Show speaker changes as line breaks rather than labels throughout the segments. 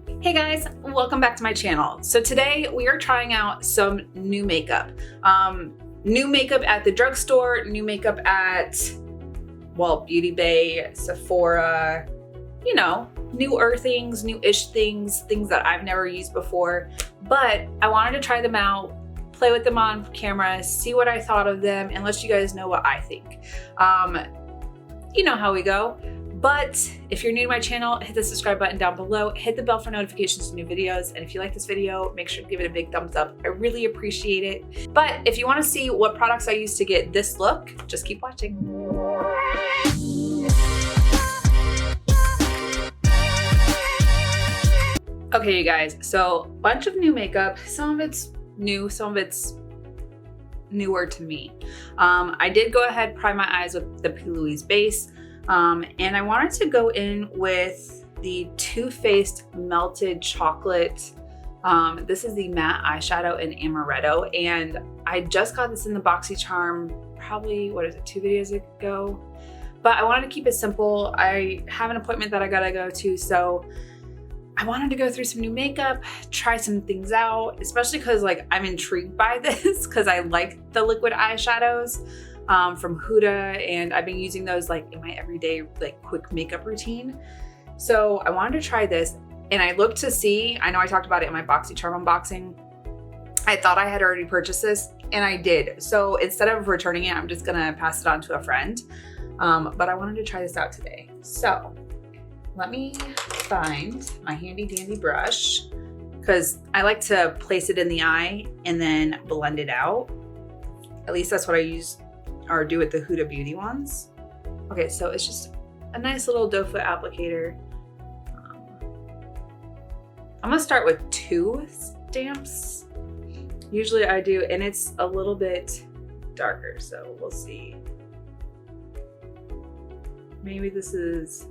Hey guys, welcome back to my channel. So today we are trying out some new makeup. New makeup at the drugstore, new makeup at, well, Beauty Bay, Sephora, you know, newer things, new-ish things, things that I've never used before. But I wanted to try them out, play with them on camera, see what I thought of them, and let you guys know what I think. You know how we go. But if you're new to my channel, hit the subscribe button down below, hit the bell for notifications to new videos. And if you like this video, make sure to give it a big thumbs up. I really appreciate it. But if you want to see what products I use to get this look, just keep watching. Okay, you guys, so a bunch of new makeup. Some of it's new, some of it's newer to me. I did go ahead, prime my eyes with the P. Louise base. And I wanted to go in with the Too Faced Melted Chocolate. This is the matte eyeshadow in Amaretto, and I just got this in the BoxyCharm probably, what is it, 2 videos ago? But I wanted to keep it simple. I have an appointment that I gotta go to, so I wanted to go through some new makeup, try some things out, especially because like I'm intrigued by this because I like the liquid eyeshadows. From Huda, and I've been using those like in my everyday like quick makeup routine. So I wanted to try this, and I looked to see, I know I talked about it in my BoxyCharm unboxing. I thought I had already purchased this, and I did. So instead of returning it, I'm just gonna pass it on to a friend. But I wanted to try this out today. So let me find my handy dandy brush, because I like to place it in the eye and then blend it out. At least that's what I use or do with the Huda Beauty ones. Okay, so it's just a nice little doe foot applicator. I'm gonna start with 2 stamps. Usually I do, and it's a little bit darker, so we'll see. Maybe this is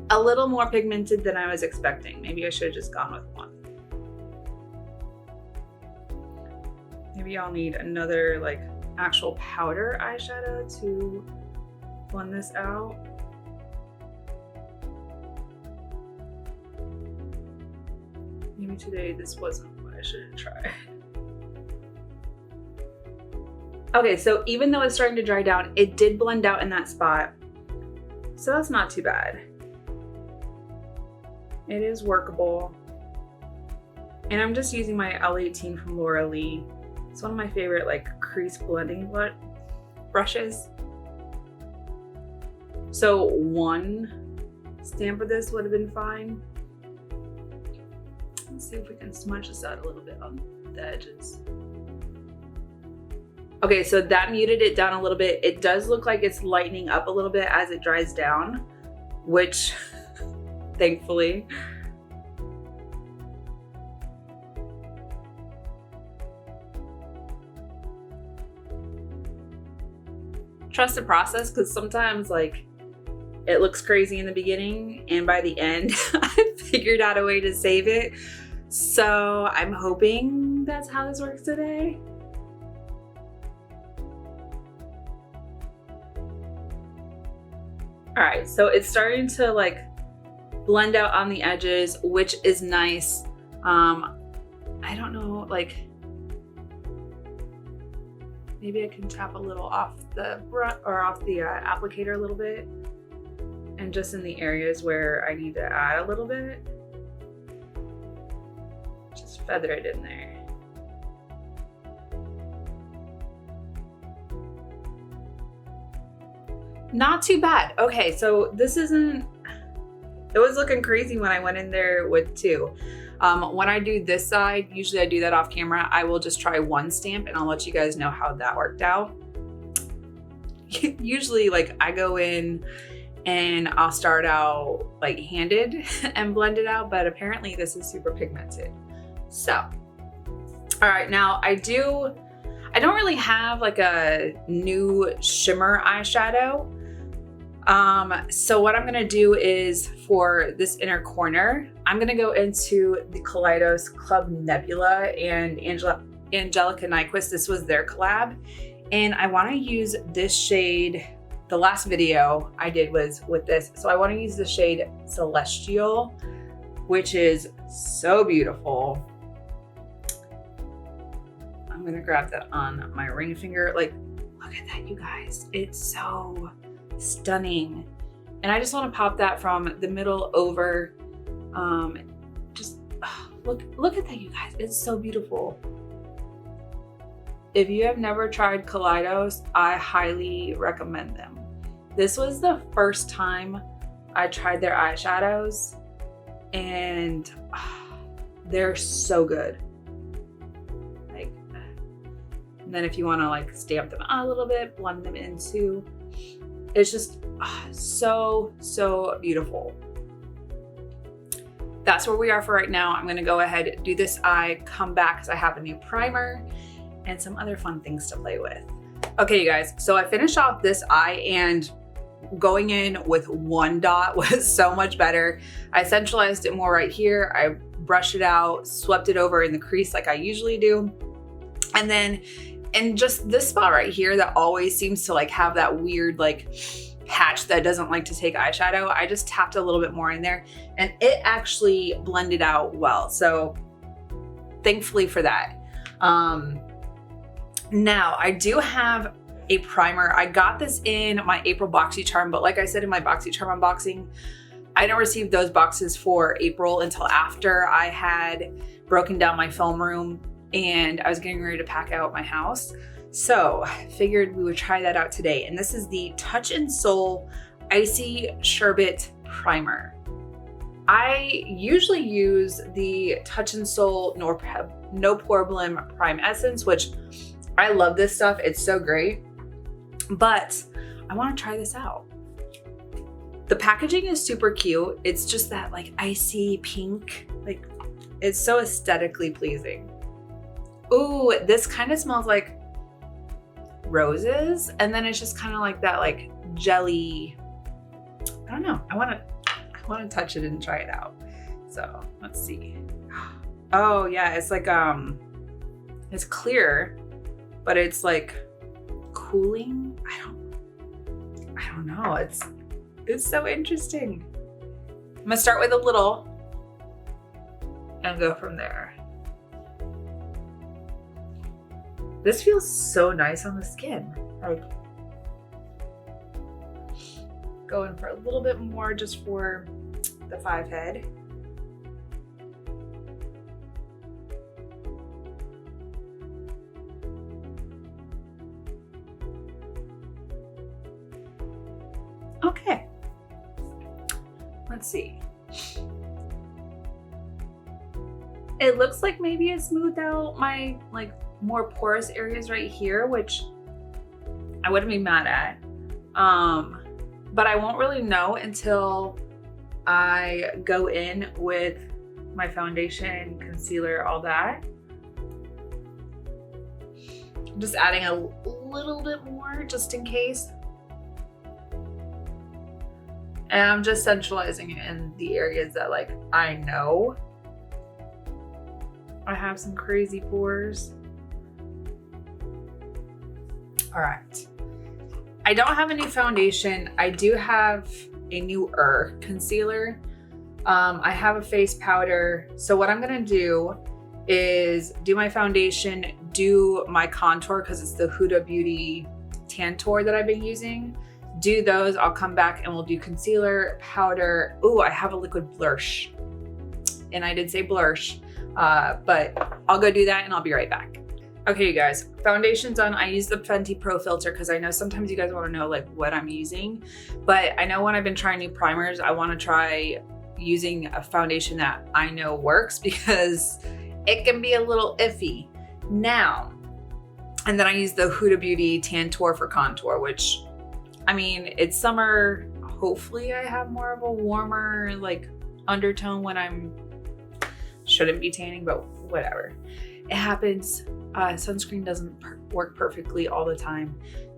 a little more pigmented than I was expecting. Maybe I should have just gone with 1. Maybe I'll need another like actual powder eyeshadow to blend this out. Maybe today this wasn't what I should have tried. Okay, so even though it's starting to dry down, it did blend out in that spot. So that's not too bad. It is workable. And I'm just using my L18 from Laura Lee. It's one of my favorite like crease blending brushes. So 1 stamp of this would have been fine. Let's see if we can smudge this out a little bit on the edges. Okay, so that muted it down a little bit. It does look like it's lightening up a little bit as it dries down, which thankfully. Trust the process, because sometimes like it looks crazy in the beginning and by the end I figured out a way to save it. So I'm hoping that's how this works today. All right, so it's starting to like blend out on the edges, which is nice. I don't know, like maybe I can tap a little off the brush or off the applicator a little bit, and just in the areas where I need to add a little bit, just feather it in there. Not too bad. Okay, so this isn't, it was looking crazy when I went in there with 2. When I do this side, usually I do that off camera, I will just try 1 stamp and I'll let you guys know how that worked out. Usually like I go in and I'll start out like handed and blend it out, but apparently this is super pigmented. So, all right, now I don't really have like a new shimmer eyeshadow. So what I'm gonna do is for this inner corner, I'm gonna go into the Kaleidos Club Nebula and Angelica Nyqvist. This was their collab. And I wanna use this shade. The last video I did was with this. So I wanna use the shade Celestial, which is So beautiful. I'm gonna grab that on my ring finger. Like, look at that, you guys. It's so stunning. And I just want to pop that from the middle over. Just look at that, you guys. It's so beautiful. If you have never tried Kaleidos, I highly recommend them. This was the first time I tried their eyeshadows, and they're so good. Like, and then if you want to like stamp them out a little bit, blend them in too. It's just so beautiful. That's where we are for right now. I'm gonna go ahead, do this eye, come back because I have a new primer and some other fun things to play with. Okay, you guys, so I finished off this eye, and going in with one dot was so much better. I centralized it more right here. I brushed it out, swept it over in the crease like I usually do. And then in just this spot right here that always seems to like have that weird like patch that doesn't like to take eyeshadow, I just tapped a little bit more in there and it actually blended out well. So thankfully for that. Now I do have a primer. I got this in my April BoxyCharm, but like I said in my BoxyCharm unboxing, I didn't receive those boxes for April until after I had broken down my film room and I was getting ready to pack out my house. So figured we would try that out today. And this is the Touch in Soul Icy Sherbet Primer. I usually use the Touch in Soul No Problem Prime Essence, which I love this stuff. It's so great, but I want to try this out. The packaging is super cute. It's just that like icy pink, like it's so aesthetically pleasing. Ooh, this kind of smells like roses, and then it's just kind of like that like jelly. I don't know. I want to touch it and try it out. So let's see. Oh yeah, it's like it's clear, but it's like cooling. I don't know. It's so interesting. I'm gonna start with a little and go from there. This feels so nice on the skin. Like, going for a little bit more just for the 5 head. Okay. Let's see. It looks like maybe it smoothed out my like more porous areas right here, which I wouldn't be mad at. But I won't really know until I go in with my foundation, concealer, all that. I'm just adding a little bit more just in case. And I'm just centralizing it in the areas that like I know I have some crazy pores. All right. I don't have a new foundation. I do have a newer concealer. I have a face powder. So what I'm gonna do is do my foundation, do my contour because it's the Huda Beauty Tantour that I've been using. Do those, I'll come back and we'll do concealer, powder. Ooh, I have a liquid Blursh. And I did say Blursh, but I'll go do that and I'll be right back. Okay, you guys, foundation's on. I use the Fenty Pro Filter because I know sometimes you guys want to know like what I'm using, but I know when I've been trying new primers, I want to try using a foundation that I know works because it can be a little iffy. Now, and then I use the Huda Beauty Tantour for contour, which, I mean, it's summer. Hopefully I have more of a warmer like undertone when I'm, shouldn't be tanning, but whatever. It happens. Sunscreen doesn't work perfectly all the time.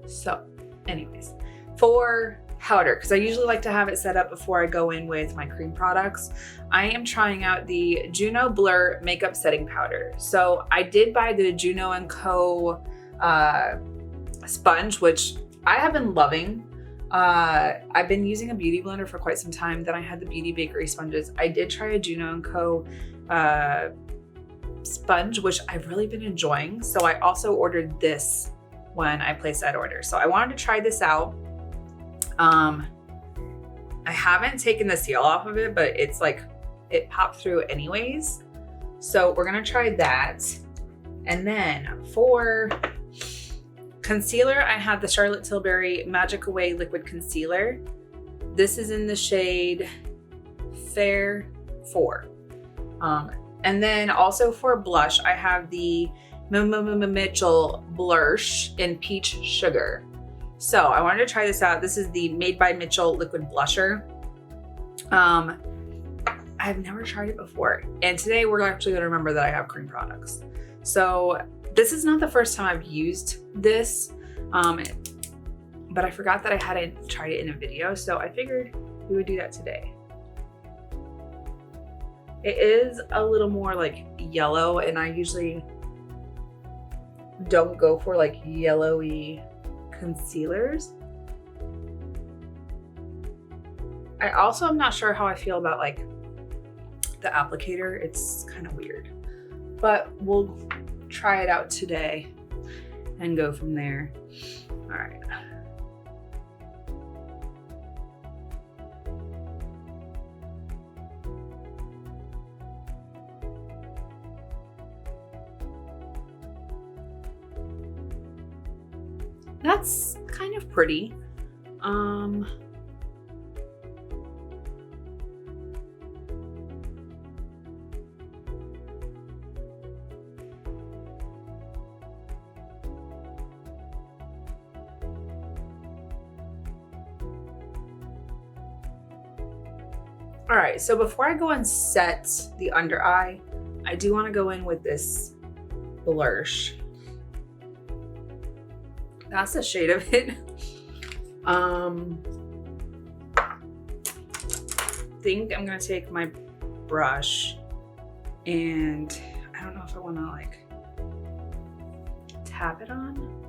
So anyways, for powder, because I usually like to have it set up before I go in with my cream products, I am trying out the Juno Blur Makeup Setting Powder. So I did buy the Juno & Co. Sponge, which I have been loving. I've been using a beauty blender for quite some time. Then I had the Beauty Bakery sponges. I did try a Juno & Co. sponge, which I've really been enjoying. So I also ordered this when I placed that order. So I wanted to try this out. I haven't taken the seal off of it, but it's like, it popped through anyways. So we're gonna try that. And then for concealer, I have the Charlotte Tilbury Magic Away Liquid Concealer. This is in the shade Fair 4. And then also for blush, I have the Mitchell Blursh in Peach Sugar. So I wanted to try this out. This is the Made by Mitchell Liquid Blusher. I've never tried it before. And today we're actually gonna remember that I have cream products. So this is not the first time I've used this, but I forgot that I hadn't tried it in a video. So I figured we would do that today. It is a little more like yellow, and I usually don't go for like yellowy concealers. I also am not sure how I feel about like the applicator. It's kind of weird, but we'll try it out today and go from there. All right. That's kind of pretty. All right, so before I go and set the under eye, I do want to go in with this Blursh. That's the shade of it. I think I'm gonna take my brush, and I don't know if I want to like tap it on.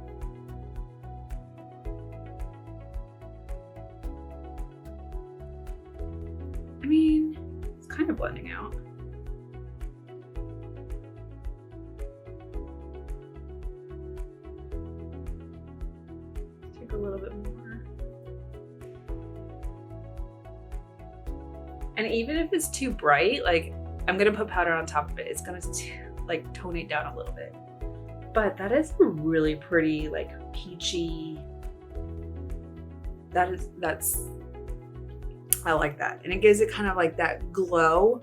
I mean, it's kind of blending out. Take a little bit more. And even if it's too bright, like I'm gonna put powder on top of it. It's gonna like tone it down a little bit. But that is a really pretty, like peachy. That's I like that. And it gives it kind of like that glow.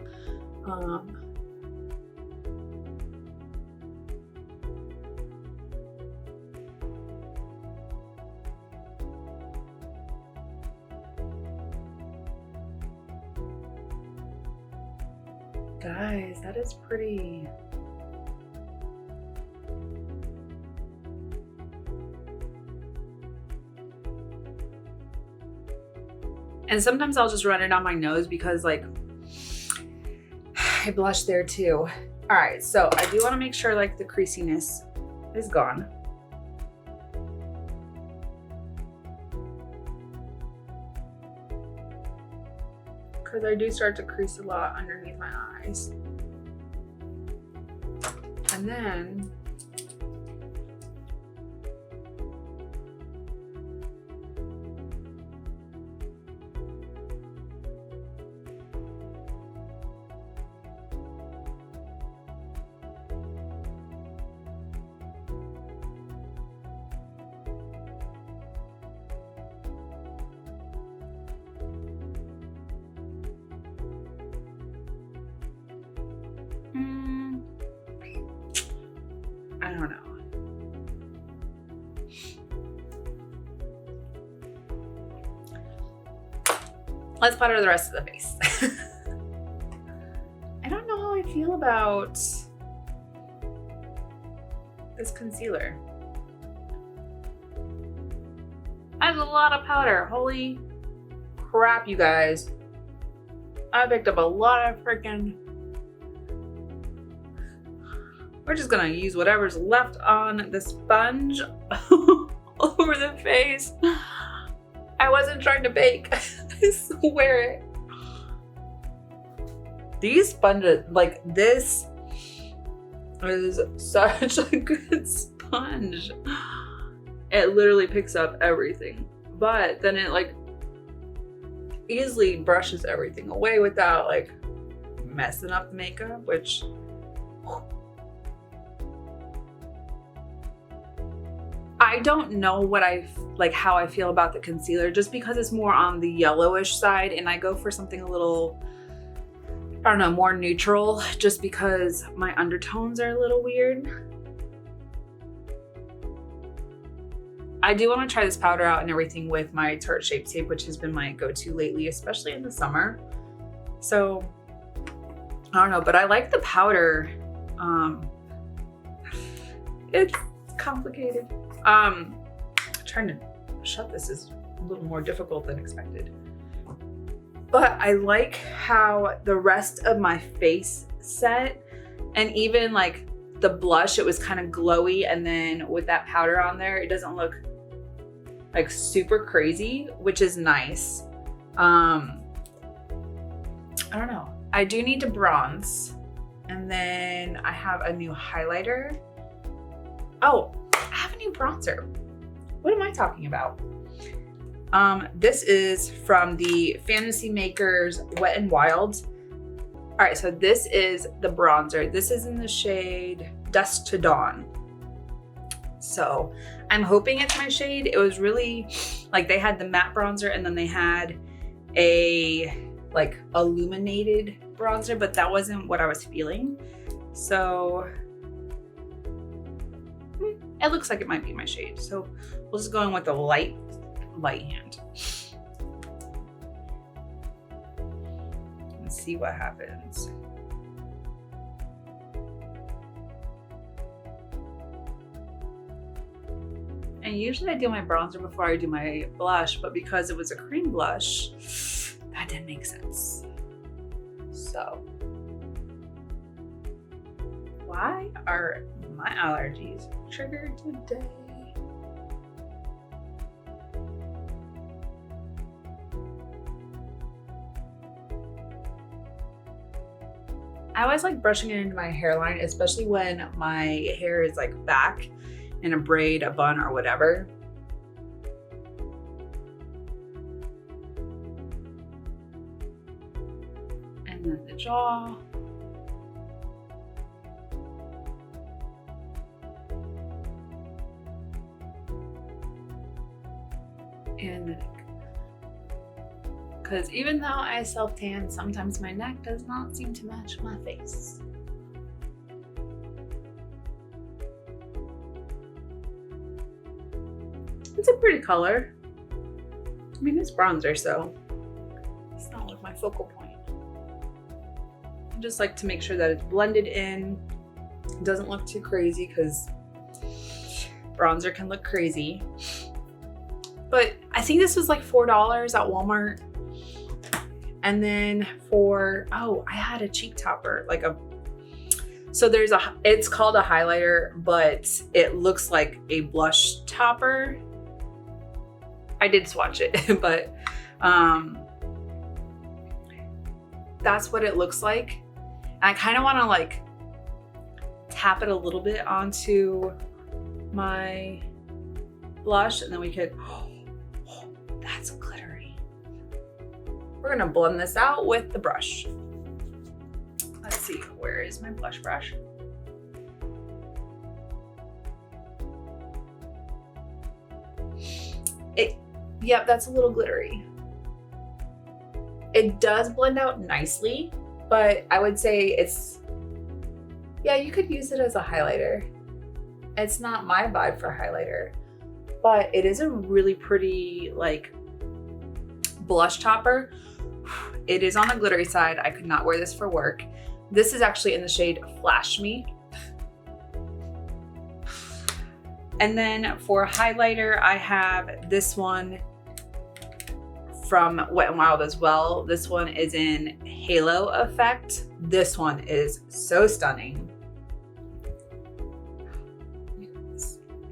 Guys, that is pretty. And sometimes I'll just run it on my nose because like I blush there too. All right, so I do want to make sure like the creasiness is gone. Because I do start to crease a lot underneath my eyes. And then I don't know. Let's powder the rest of the face. I don't know how I feel about this concealer. That's a lot of powder. Holy crap, you guys. I picked up a lot of freaking. We're just gonna use whatever's left on the sponge all over the face. I wasn't trying to bake, I swear it. These sponges, like this is such a good sponge. It literally picks up everything, but then it like easily brushes everything away without like messing up the makeup, which I don't know what how I feel about the concealer, just because it's more on the yellowish side and I go for something a little, I don't know, more neutral, just because my undertones are a little weird. I do want to try this powder out and everything with my Tarte Shape Tape, which has been my go-to lately, especially in the summer. So I don't know, but I like the powder. It's complicated. Trying to shut this is a little more difficult than expected. But I like how the rest of my face set, and even like the blush, it was kind of glowy, and then with that powder on there, it doesn't look like super crazy, which is nice. I don't know. I do need to bronze, and then I have a new highlighter. Oh, I have a new bronzer. What am I talking about? This is from the Fantasy Makers Wet n Wild. All right, so this is the bronzer. This is in the shade Dusk to Dawn. So I'm hoping it's my shade. It was really like they had the matte bronzer and then they had a like illuminated bronzer, but that wasn't what I was feeling. So it looks like it might be my shade. So we'll just go in with the light hand. Let's see what happens. And usually I do my bronzer before I do my blush, but because it was a cream blush, that didn't make sense. So, why are my allergies triggered today? I always like brushing it into my hairline, especially when my hair is like back in a braid, a bun, or whatever. And then the jaw. And the neck. Because even though I self-tan, sometimes my neck does not seem to match my face. It's a pretty color. I mean, it's bronzer, so it's not like my focal point. I just like to make sure that it's blended in. It doesn't look too crazy because bronzer can look crazy. But I think this was like $4 at Walmart. And then for, oh, I had a cheek topper, like a, so it's called a highlighter, but it looks like a blush topper. I did swatch it, but that's what it looks like. And I kind of want to like tap it a little bit onto my blush, and then we could, oh, that's glittery. We're gonna blend this out with the brush. Let's see, where is my blush brush? Yep, that's a little glittery. It does blend out nicely, but I would say yeah, you could use it as a highlighter. It's not my vibe for highlighter, but it is a really pretty like blush topper. It is on the glittery side. I could not wear this for work. This is actually in the shade Flash Me. And then for highlighter, I have this one from Wet n Wild as well. This one is in Halo Effect. This one is so stunning.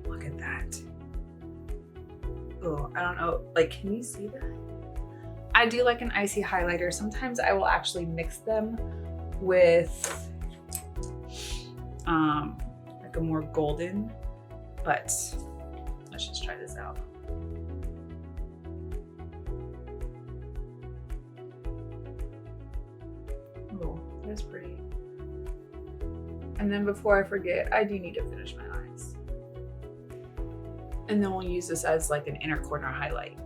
Look at that. Oh, I don't know, like, can you see that? I do like an icy highlighter. Sometimes I will actually mix them with like a more golden, but let's just try this out. Oh, that's pretty. And then before I forget, I do need to finish my eyes. And then we'll use this as like an inner corner highlight.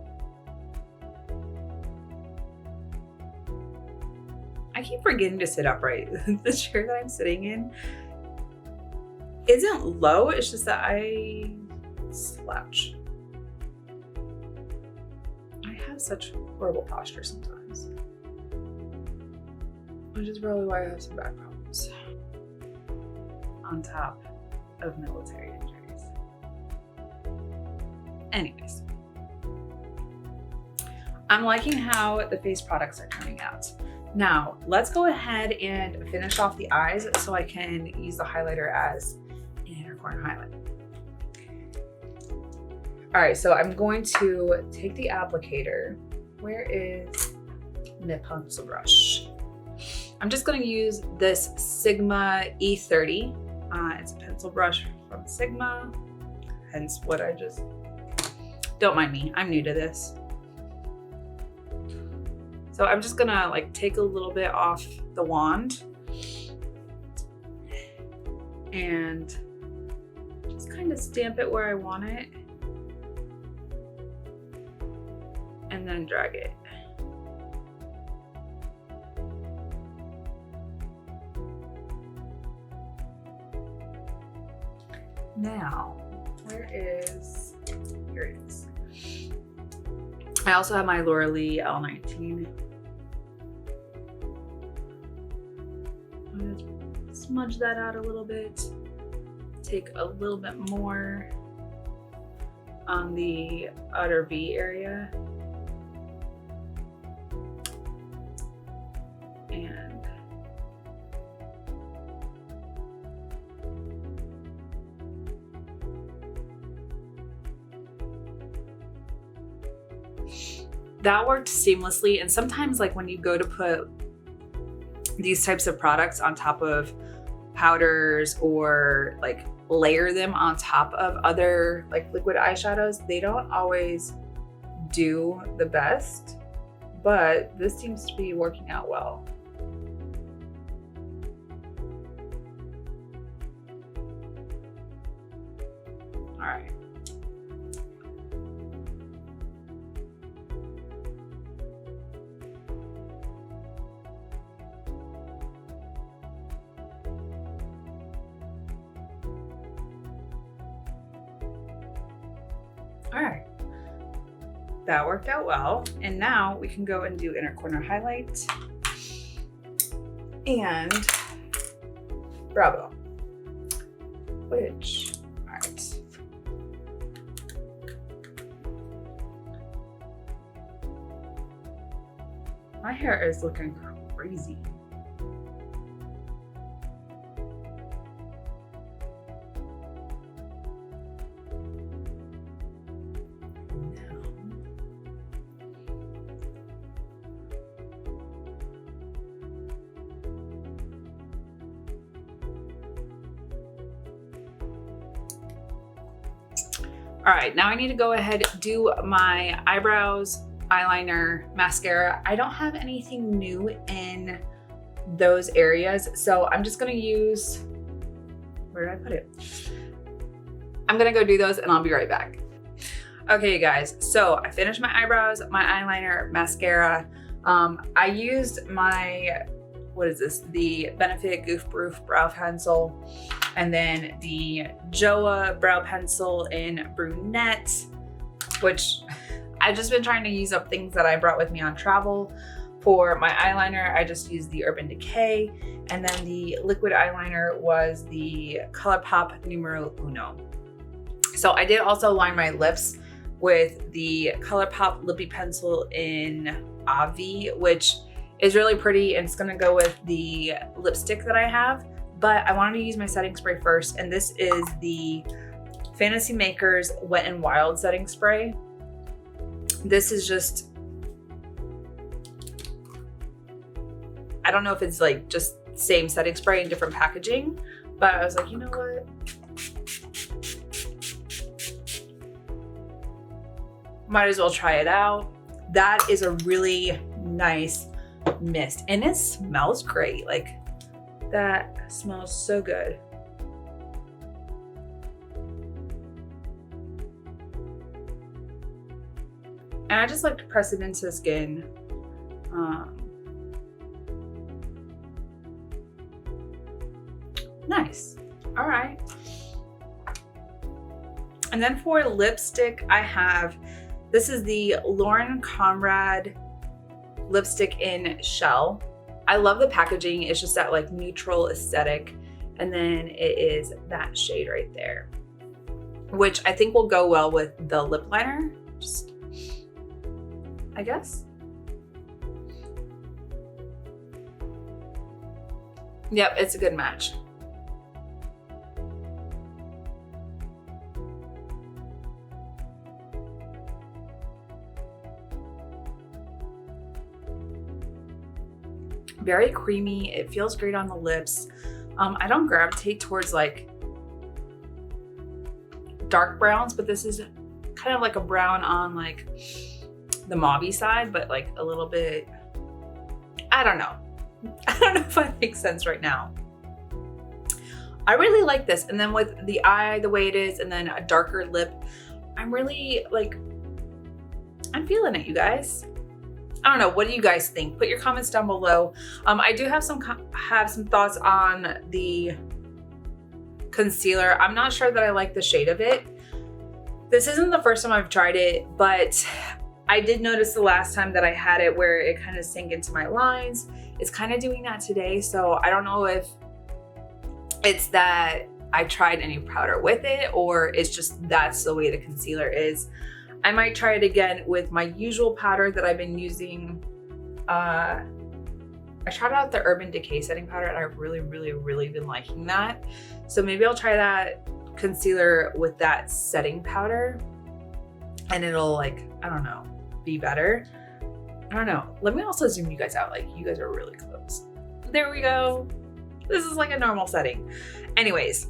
I keep forgetting to sit upright. The chair that I'm sitting in isn't low, it's just that I slouch. I have such horrible posture sometimes, which is probably why I have some back problems on top of military injuries. Anyways, I'm liking how the face products are turning out. Now, let's go ahead and finish off the eyes so I can use the highlighter as an inner corner highlight. All right, so I'm going to take the applicator. Where is my pencil brush? I'm just gonna use this Sigma E30. It's a pencil brush from Sigma, hence what I just, don't mind me, I'm new to this. So I'm just gonna like take a little bit off the wand and just kind of stamp it where I want it and then drag it. Now, here it is. I also have my Laura Lee L19. I'm gonna smudge that out a little bit. Take a little bit more on the outer V area. And that worked seamlessly. And sometimes like when you go to put these types of products on top of powders or like layer them on top of other like liquid eyeshadows, they don't always do the best, but this seems to be working out well. All right. All right, that worked out well. And now we can go and do inner corner highlight and brow bone, which, all right. My hair is looking crazy. All right, now I need to go ahead and do my eyebrows, eyeliner, mascara. I don't have anything new in those areas, so I'm just gonna use, where did I put it? I'm gonna go do those and I'll be right back. Okay, you guys, so I finished my eyebrows, my eyeliner, mascara. I used my, what is this? The Benefit Goof Proof Brow Pencil, and then the Joa Brow Pencil in Brunette, which I've just been trying to use up things that I brought with me on travel. For my eyeliner, I just used the Urban Decay, and then the liquid eyeliner was the ColourPop Numero Uno. So I did also line my lips with the ColourPop Lippy Pencil in Avi, which is really pretty, and it's gonna go with the lipstick that I have. But I wanted to use my setting spray first, and this is the Fantasy Makers Wet n Wild setting spray. This is just, I don't know if it's like just same setting spray in different packaging, but I was like, you know what? Might as well try it out. That is a really nice mist, and it smells great. Like, that smells so good. And I just like to press it into the skin. Nice. All right. And then for lipstick, I have, this is the Conrad lipstick in Shell. I love the packaging. It's just that like neutral aesthetic. And then it is that shade right there, which I think will go well with the lip liner. Just, I guess. Yep, it's a good match. Very creamy. It feels great on the lips. I don't gravitate towards like dark browns, but this is kind of like a brown on like the mauve-y side, but like a little bit, I don't know. I don't know if that makes sense right now. I really like this. And then with the eye the way it is, and then a darker lip, I'm really like, I'm feeling it, you guys. I don't know. What do you guys think? Put your comments down below. I do have some thoughts on the concealer. I'm not sure that I like the shade of it. This isn't the first time I've tried it, but I did notice the last time that I had it where it kind of sank into my lines. It's kind of doing that today. So I don't know if it's that I tried any powder with it, or it's just that's the way the concealer is. I might try it again with my usual powder that I've been using. I tried out the Urban Decay setting powder and I've really been liking that. So maybe I'll try that concealer with that setting powder and it'll like, I don't know, be better. I don't know. Let me also zoom you guys out. Like, you guys are really close. There we go. This is like a normal setting. Anyways,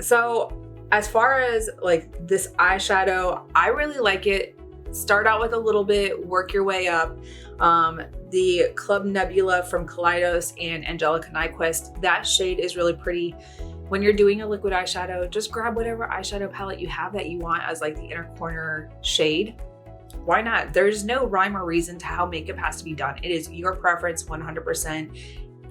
so as far as like this eyeshadow, I really like it. Start out with a little bit, work your way up. The Club Nebula from Kaleidos and Angelica Nyqvist, that shade is really pretty. When you're doing a liquid eyeshadow, just grab whatever eyeshadow palette you have that you want as like the inner corner shade. Why not? There's no rhyme or reason to how makeup has to be done. It is your preference 100%.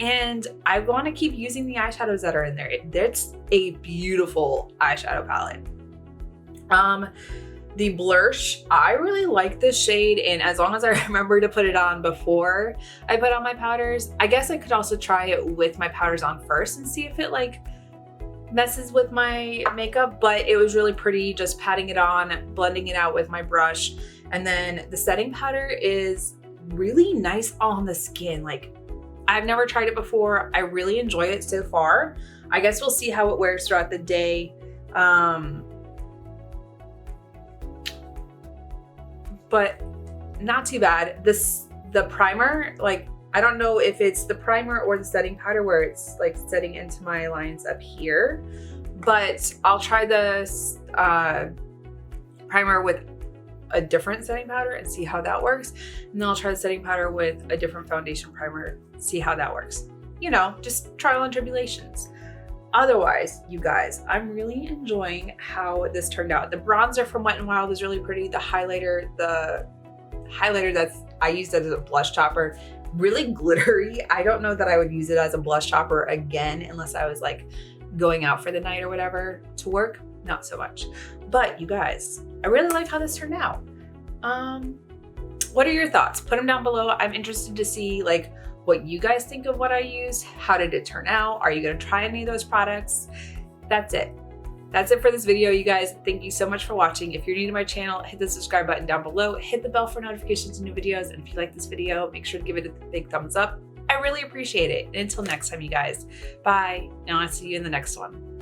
And I want to keep using the eyeshadows that are in there. That's a beautiful eyeshadow palette. The Blursh, I really like this shade, and as long as I remember to put it on before I put on my powders, I guess I could also try it with my powders on first and see if it like messes with my makeup, but it was really pretty just patting it on, blending it out with my brush. And then the setting powder is really nice on the skin. Like, I've never tried it before. I really enjoy it so far. I guess we'll see how it wears throughout the day. But not too bad. The primer, like, I don't know if it's the primer or the setting powder where it's like setting into my lines up here, but I'll try this primer with a different setting powder and see how that works. And then I'll try the setting powder with a different foundation primer, see how that works. You know, just trial and tribulations. Otherwise, you guys, I'm really enjoying how this turned out. The bronzer from Wet n Wild is really pretty. The highlighter that's I used as a blush topper, really glittery. I don't know that I would use it as a blush topper again unless I was like going out for the night or whatever to work. Not so much. But you guys, I really like how this turned out. What are your thoughts? Put them down below. I'm interested to see like what you guys think of what I used. How did it turn out? Are you gonna try any of those products? That's it. That's it for this video, you guys. Thank you so much for watching. If you're new to my channel, hit the subscribe button down below, hit the bell for notifications of new videos. And if you like this video, make sure to give it a big thumbs up. I really appreciate it. And until next time, you guys, bye. And I'll see you in the next one.